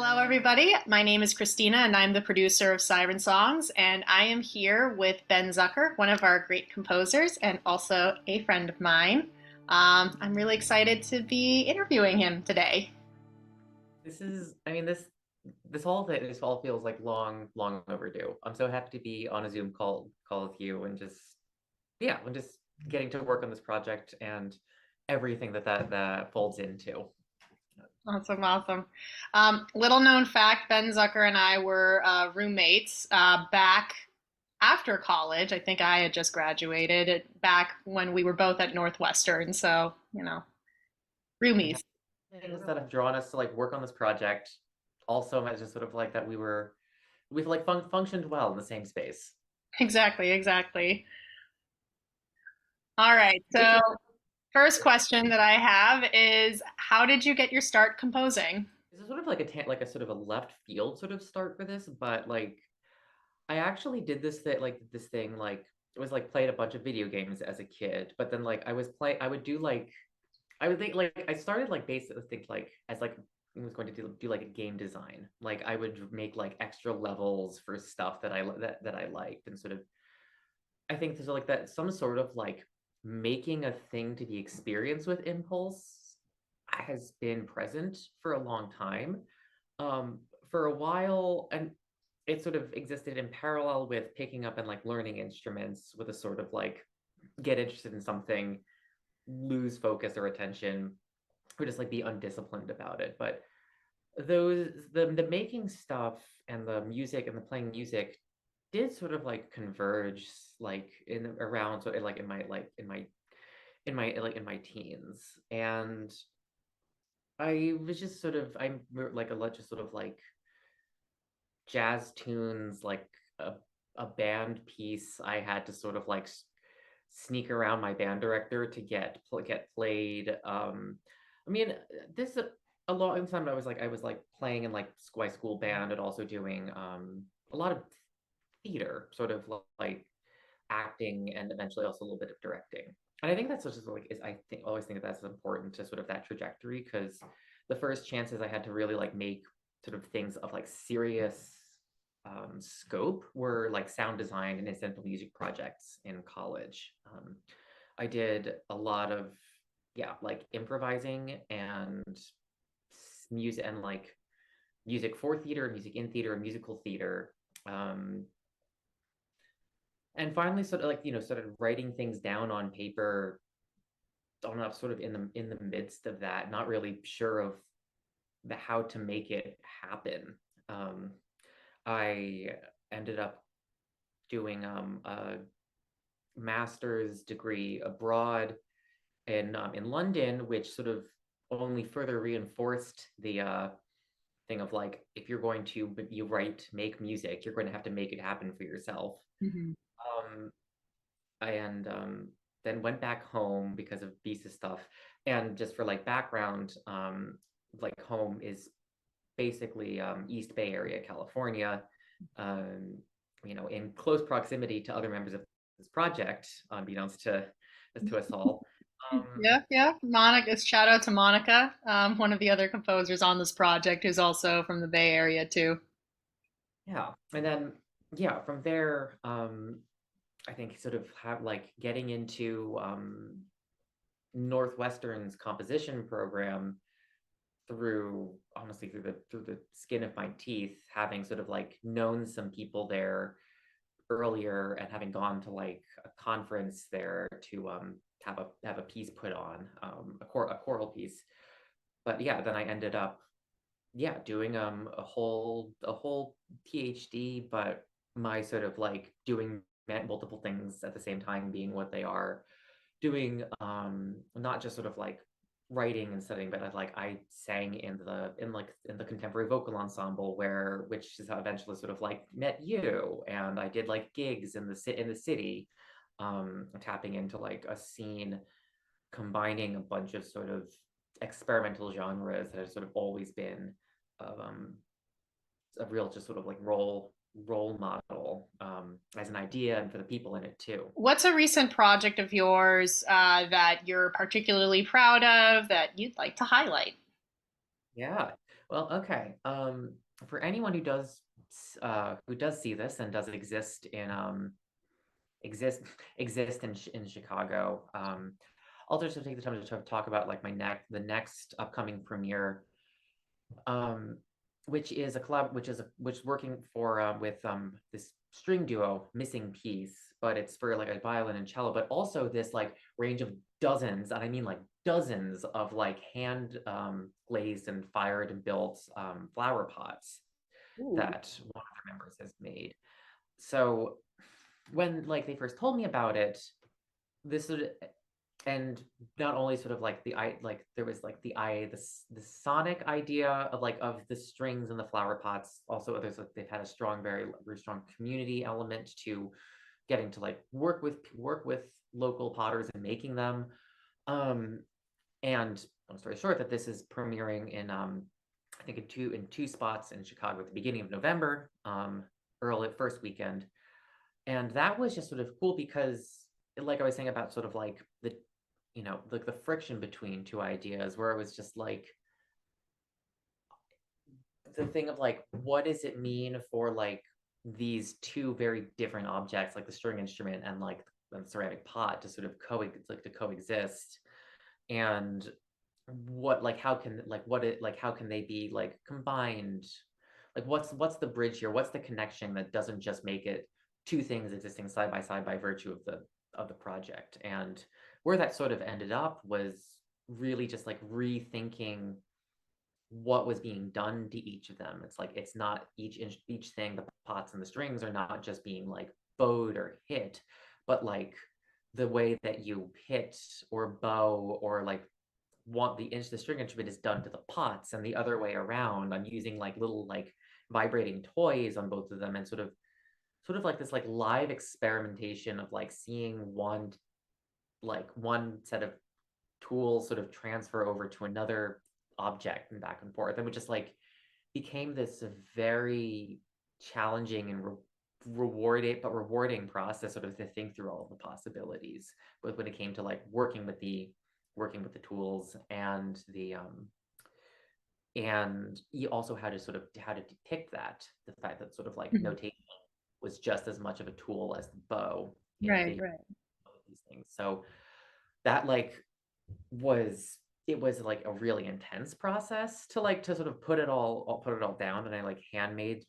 Hello, everybody. My name is Christina, and I'm the producer of Siren Songs. And I am here with Ben Zucker, one of our great composers, and also a friend of mine. I'm really excited to be interviewing him today. This is, I mean, this all feels like long overdue. I'm so happy to be on a Zoom call with you and just getting to work on this project and everything that folds into. Awesome, awesome. Little known fact, Ben Zucker and I were roommates back after college. I think I had just graduated back when we were both at Northwestern. So, And roomies. things that have drawn us to like work on this project also has just sort of like that we've like functioned well in the same space. Exactly, exactly. All right. Which So, first question that I have is how did you get your start composing? is sort of like like a sort of a left field sort of start for this, but like I actually did this thing like it was like played a bunch of video games as a kid, but then like I would do like I would think like I started like basically think like as like I was going to do like a game design. Like I would make like extra levels for stuff that I liked and sort of I think there's like that some sort of like making a thing to be experienced with impulse has been present for a long time. Um, for a while, and it sort of existed in parallel with picking up and like learning instruments with a sort of like get interested in something, lose focus or attention, or just like be undisciplined about it. But the making stuff and the music and the playing music did sort of like converge like in around so like in my like in my like in my teens. And I was just sort of I'm like a lot just sort of like jazz tunes, like a, a band piece I had to sort of like sneak around my band director to get played. I mean, this a long time I was like playing in like my school band and also doing a lot of theater, sort of like acting and eventually also a little bit of directing. And I think that's just like is I think always think that that's important to sort of that trajectory because the first chances I had to really like make sort of things of like serious scope were like sound design and incidental music projects in college. I did a lot of like improvising and music and like music for theater, music in theater, musical theater. Um, and finally sort of like started writing things down on paper on up sort of in the midst of that, not really sure of the how to make it happen. um I ended up doing a master's degree abroad in London, which sort of only further reinforced the thing of like if you're going to you write make music, you're going to have to make it happen for yourself. Mhm. um and then went back home because of visa stuff. And just for like background, like home is basically East Bay Area, California, um, in close proximity to other members of this project, unbeknownst to us all. Yeah, yeah. Monica, shout out to Monica, one of the other composers on this project, who's also from the Bay Area too. Yeah, and then yeah, from there, I think sort of have like getting into Northwestern's composition program through honestly through the skin of my teeth, having sort of like known some people there earlier and having gone to like a conference there to have a piece put on, a choral piece. But yeah, then I ended up doing a whole PhD, but my sort of like doing multiple things at the same time being what they are doing, not just sort of like writing and studying, but I sang in the contemporary vocal ensemble, where which is how I eventually sort of like met you, and I did like gigs in the city, tapping into like a scene combining a bunch of sort of experimental genres that have sort of always been a real just sort of like role model, as an idea and for the people in it too. What's a recent project of yours that you're particularly proud of that you'd like to highlight? Yeah. Well, okay. For anyone who does see this and does exist exist in Chicago, I'll just take the time to talk about like the next upcoming premiere, um, which is a collab, which is working for with this string duo, Missing Piece, but it's for like a violin and cello, but also this like range of dozens, and I mean like dozens of like hand glazed and fired and built flower pots Ooh. that one of their members has made. So when like they first told me about it, this would and not only sort of like like there was like the sonic idea of like of the strings and the flower pots. Also, there's like they've had a very strong community element to getting to like work with local potters and making them. Um, and long story short, that this is premiering in I think in two spots in Chicago at the beginning of November, early first weekend. And that was just sort of cool because, like I was saying about sort of like like the friction between two ideas, where it was just like the thing of like, what does it mean for like these two very different objects, like the string instrument and like the ceramic pot, to sort of coexist, and what like how can like what it like how can they be like combined, like what's the bridge here, what's the connection that doesn't just make it two things existing side by virtue of the project. And where that sort of ended up was really just like rethinking what was being done to each of them. It's like it's not each thing, the pots and the strings are not just being like bowed or hit, but like the way that you hit or bow or like want the string instrument is done to the pots, and the other way around. I'm using like little like vibrating toys on both of them, and sort of like this like live experimentation of like seeing one set of tools sort of transfer over to another object and back and forth, and it just like became this very challenging and rewarding process sort of to think through all of the possibilities with when it came to like working with the tools and and you also had to sort of how to depict that, the fact that sort of like Mhm. notation was just as much of a tool as the bow in Right, video right. of these things. So that like was it was like a really intense process to like to sort of put it all down, and I like handmade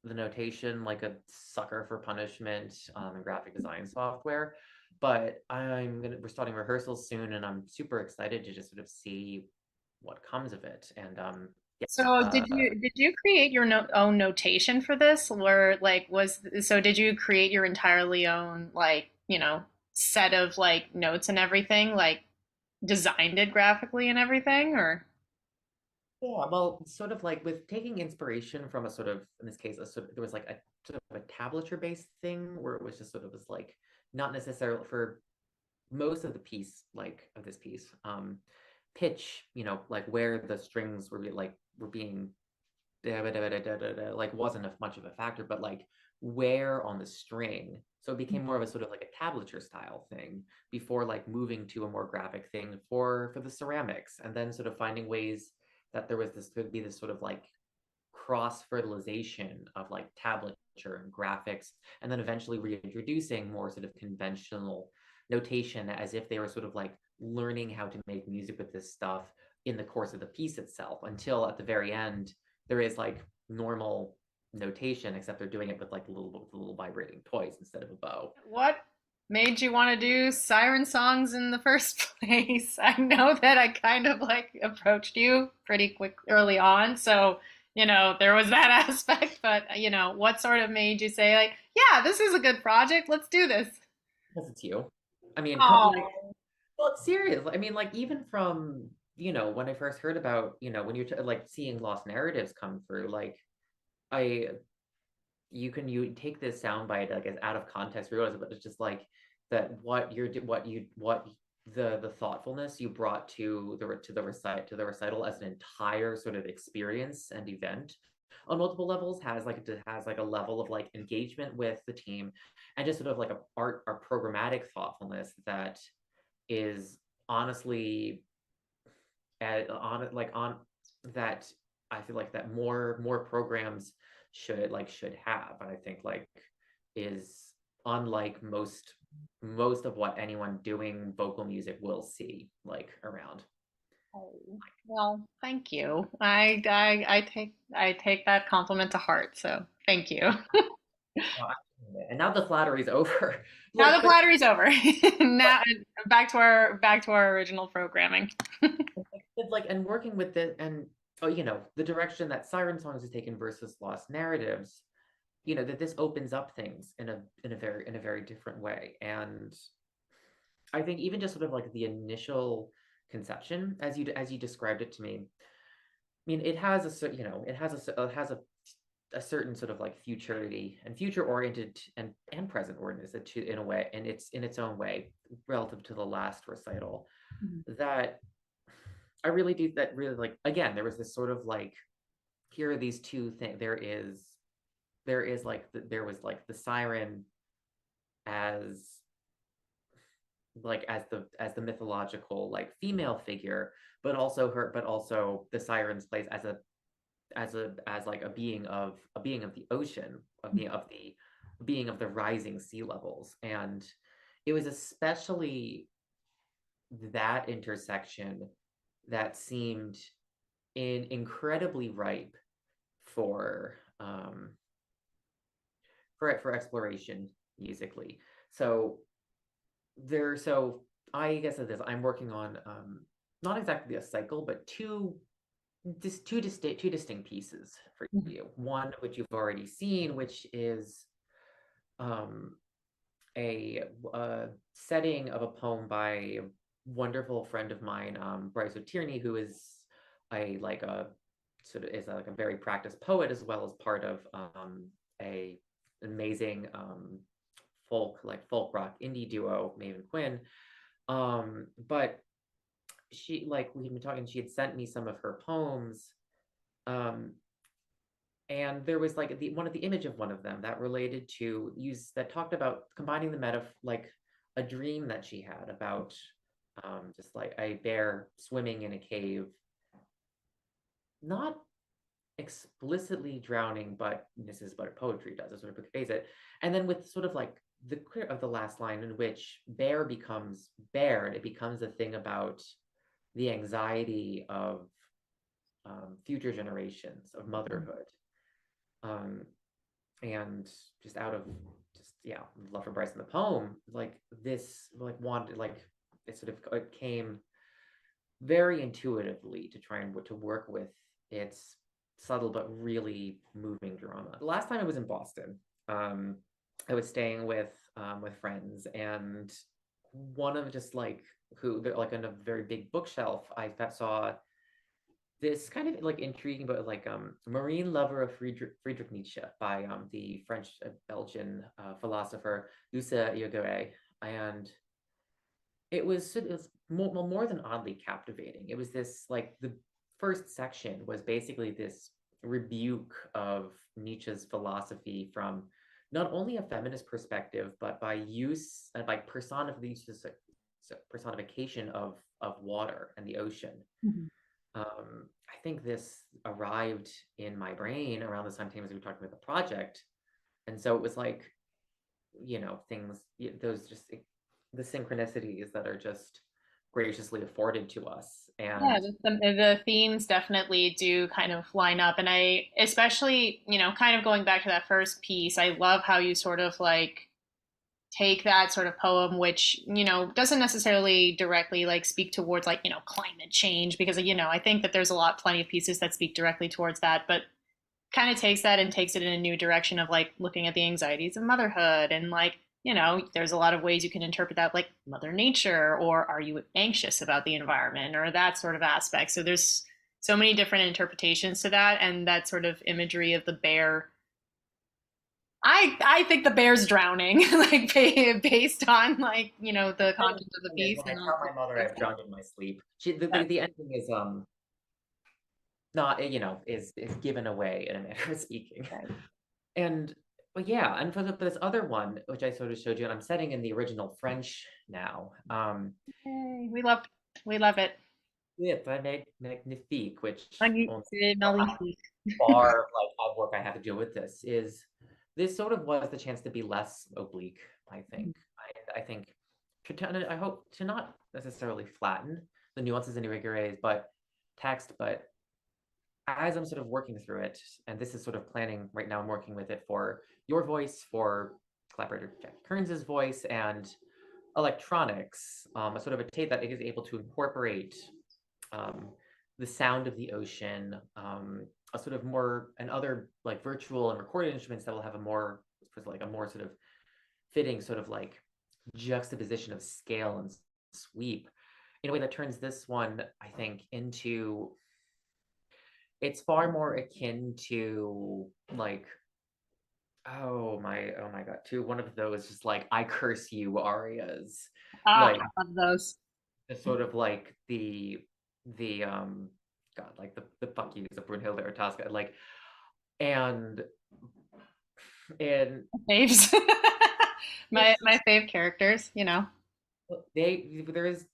the notation like a sucker for punishment and graphic design software. But we're starting rehearsals soon, and I'm super excited to just sort of see what comes of it. And yeah, So did you create your own notation for this, or like was so did you create your entirely own like, set of like notes and everything, like designed it graphically and everything, or? yeah, well, sort of like with taking inspiration from a sort of, in this case, there was like a sort of a tablature based thing where it was just sort of was like not necessarily for most of the piece, like of this piece, pitch, like where the strings were being like wasn't much of a factor, but like where on the string. So it became more of a sort of like a tablature style thing before like moving to a more graphic thing for the ceramics, and then sort of finding ways that there was this could be this sort of like cross fertilization of like tablature and graphics, and then eventually reintroducing more sort of conventional notation as if they were sort of like learning how to make music with this stuff in the course of the piece itself, until at the very end there is like normal notation, except they're doing it with like little vibrating toys instead of a bow. What made you want to do Siren Songs in the first place? I know that I kind of like approached you pretty quick early on, so there was that aspect, but what sort of made you say like, yeah, this is a good project, let's do this? Because it's you. I mean, like, Oh, well, it's serious. I mean, like, even from, when I first heard about, when you're like seeing lost narratives come through, like, I, you take this soundbite like as out of context, realize it, but it's just like that what you're, what the thoughtfulness you brought to the recital as an entire sort of experience and event on multiple levels has like a level of like engagement with the team, and just sort of like a art or programmatic thoughtfulness that is honestly on that I feel like that more programs should have, and I think like is unlike most of what anyone doing vocal music will see like around. Oh, well, thank you. I take that compliment to heart. So thank you. No, and now the flattery's over. Now Like, the but flattery's over. Now back to our original programming. like and working with it and oh, the direction that Siren Songs has taken versus Lost Narratives, that this opens up things in a very different way. And I think even just sort of like the initial conception as you described it to me, I mean, it has it has a certain sort of like futurity and future oriented and present oriented in a way, and it's in its own way relative to the last recital Mhm. that I really do that really like again there was this sort of like here are these two things there is like there was like the siren as as the mythological like female figure, but also the sirens plays as like a being of the ocean, a being of the rising sea levels. And it was especially that intersection that seemed incredibly ripe for for exploration musically. So so I guess it is I'm working on not exactly a cycle, but two distinct pieces for you. One which you've already seen, which is um, a setting of a poem by a wonderful friend of mine, Bryce O'Tierney, who is a like a sort of is like a very practiced poet as well as part of a amazing folk rock indie duo Maven Quinn. But she like we had been talking. She had sent me some of her poems, um, and there was like one of the image of one of them that related to use that talked about combining the meta like a dream that she had about just like a bear swimming in a cave, not explicitly drowning, but this is what poetry does, it sort of conveys it. And then with sort of like the clear of the last line in which bear becomes bear and it becomes a thing about the anxiety of future generations of motherhood. Um, and just out of just yeah love for Bryce in the poem, like this like wanted like it came very intuitively to try and to work with its subtle but really moving drama. The last time I was in Boston, um, I was staying with friends, and one of just like who like on a very big bookshelf I saw this kind of like intriguing but like marine lover of Friedrich Nietzsche by the French Belgian philosopher Yusa Yogare. And it was more than oddly captivating. It was this like the first section was basically this rebuke of Nietzsche's philosophy from not only a feminist perspective but by use and by personification of water and the ocean. Mhm. I think this arrived in my brain around the same time as we were talking about the project. And so it was like, things, those just the synchronicities that are just graciously afforded to us. Yeah, And the themes definitely do kind of line up. And I, especially, kind of going back to that first piece, I love how you sort of like take that sort of poem, which, doesn't necessarily directly like speak towards like, climate change, because, I think that there's plenty of pieces that speak directly towards that, but kind of takes that and takes it in a new direction of like looking at the anxieties of motherhood and like there's a lot of ways you can interpret that, like mother nature, or are you anxious about the environment, or that sort of aspect. So there's so many different interpretations to that, and that sort of imagery of the bear. I think the bear's drowning, like based on like the content of the is piece when I and tell my mother I've drowned in my sleep, the ending is not is given away in a manner of speaking. And but yeah, and for this other one, which I sort of showed you, and I'm setting in the original French now. Yay, we love it. with magnifique, which only Magnifique. bar of work I have to do with this is this sort of was the chance to be less oblique, I think. I think I hope to not necessarily flatten the nuances and irregularities, but text, but as I'm sort of working through it, and this is sort of planning right now, I'm working with it for your voice, for collaborator Jack Kearns's voice, and electronics, a sort of a tape that is able to incorporate um, the sound of the ocean, a sort of more and other like virtual and recorded instruments that will have a more like a more sort of fitting sort of like juxtaposition of scale and sweep in a way that turns this one, I think, into it's far more akin to like oh my god to one of those just like I curse you arias Ah, like I love those. the sort of like the god like the fuck yous of Brunhilde or Tosca like and and Faves. My it's my fave characters, you know. there is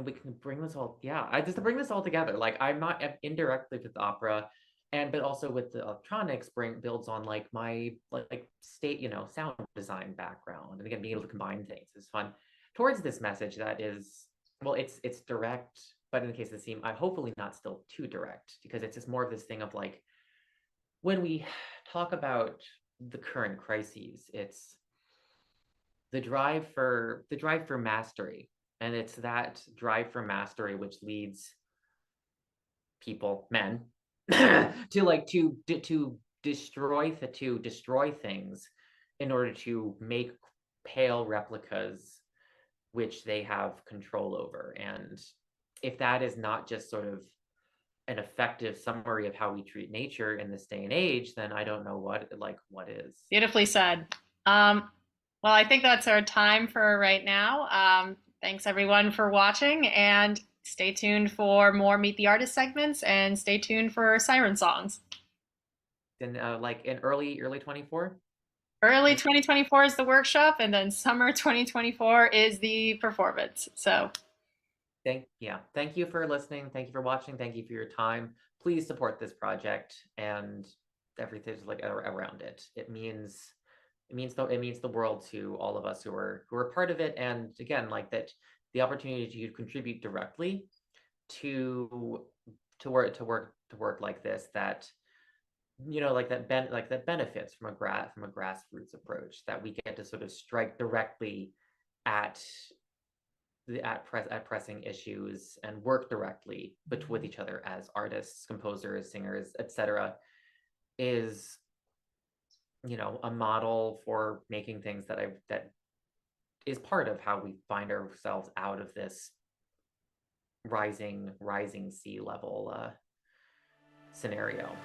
we can bring this all yeah I just to bring this all together like I'm not indirectly with the opera and but also with the electronics builds on like my like state sound design background and again being able to combine things is fun towards this message that is well it's direct but in the case of the theme I hopefully not still too direct because it's just more of this thing of like when we talk about the current crises it's the drive for mastery and it's that drive for mastery which leads people men to like to destroy things in order to make pale replicas which they have control over and if that is not just sort of an effective summary of how we treat nature in this day and age then I don't know what is. Beautifully said. Um, well, I think that's our time for right now. Thanks everyone for watching, and stay tuned for more Meet the Artist segments, and stay tuned for Siren Songs. In like in early 24. Early 2024 is the workshop, and then summer 2024 is the performance. So, Thank you for listening. Thank you for watching. Thank you for your time. Please support this project and everything like around it. It means the world to all of us who are part of it. And again, like that, the opportunity to contribute directly to to work like this that like that benefits from a grassroots approach that we get to sort of strike directly at at pressing issues and work directly with each other as artists, composers, singers, etc. is a model for making things that is part of how we find ourselves out of this rising sea level scenario.